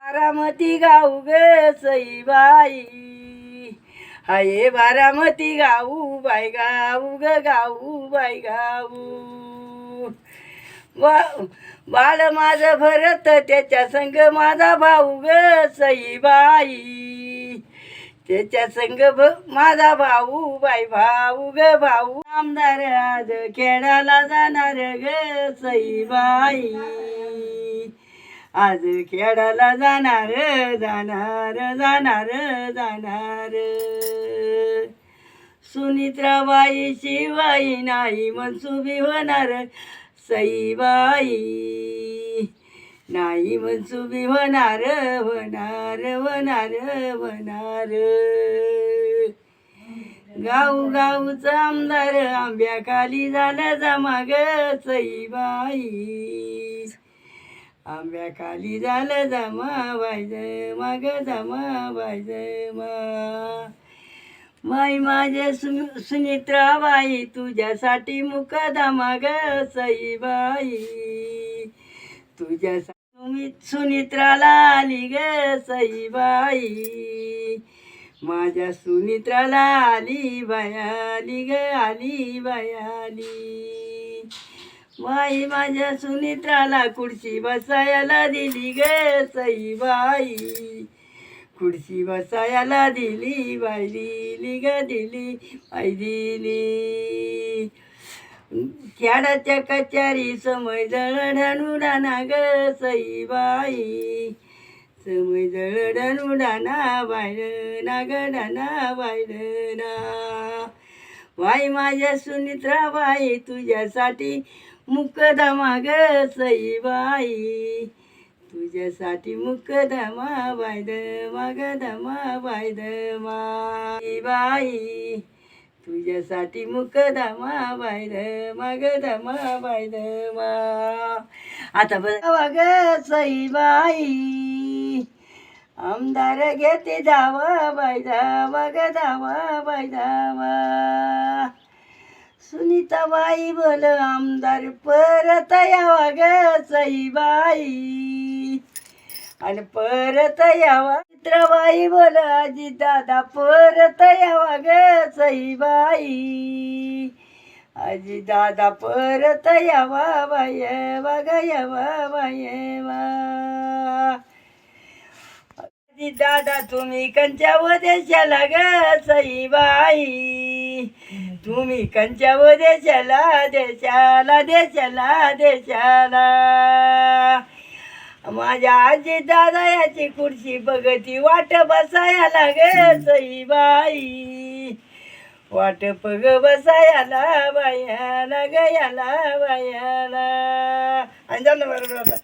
बारामती गाऊ ग सईबाई, हाये बारामती गाऊ बाय गाऊ ग गाऊ बाय गाऊ. बाळ माझं भरत त्याच्या संग माझा भाऊ ग सईबाई, त्याच्या संग माझा भाऊ बाय भाऊ ग भाऊ. आमदार आज खेळायला जाणार ग सईबाई, आज खेळायला जाणार जाणार जाणार जाणार. सुनित्राबाई शिवाई नाही मनसुबी होणार सईबाई, नाही मनसुबी होणार होणार होणार होणार. गाऊ गाऊचा आमदार आंब्याखाली झालं जमा ग सईबाई, आंब्याखाली झालं जमा बाय माग जमा बाय मा. माई माझे सुनित्राबाई तुझ्यासाठी मुकदमा ग सईबाई, तुझ्यासाठी सुनित्राला आली ग सईबाई, माझ्या सुनित्राला आली बाय आली ग आली बाय आली. बाई माझ्या सुनित्राला खुर्ची बसायला दिली ग सईबाई, खुर्ची बसायला दिली बाई दिली ग दिली बाई दिली. खेळाच्या कचारी समय जळढण उडाना ग सईबाई, समय जळढण उडाना बाय ना गडाना बाय ना. बाई माझ्या सुनित्राबाई तुझ्यासाठी मुकदमा ग सईबाई, तुझ्यासाठी मुकदमा बाय माग दमा बाय मा. बाई तुझ्यासाठी मुकदमा बाय माग दमा बाय मा. आता बघा ग सईबाई, आमदार घेते धावा बाय धावा ग धावा बाय धावा. सुनीताबाई बोल आमदार परत यावा ग सईबाई, आणि परत यावा. चित्राबाई बोल आजी दादा परत यावा ग सईबाई, आजी दादा परत यावा बाय बघ यावा बाय वा. आजी दादा तुम्ही कंच्या देशाला ग सईबाई, तुम्ही कंच्या देशाला देशाला देशाला देशाला. माझ्या आजी दादा याची खुर्ची बघती वाट बसायला ग सईबाई, वाट बघ बसायला बायाला गयाला बायाला. आणि बरोबर